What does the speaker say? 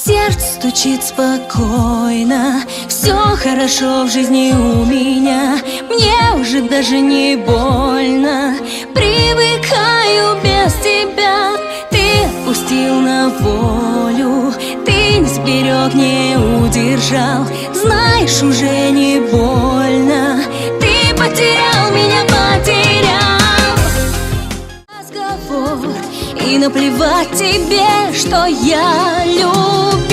Сердце стучит спокойно, все хорошо в жизни у меня. Мне уже даже не больно, привыкаю без тебя. Ты отпустил на волю, ты не сберег, не удержал. Знаешь, уже не больно, ты потерял меня, потерял. Разговор, и наплевать тебе, что я люблю.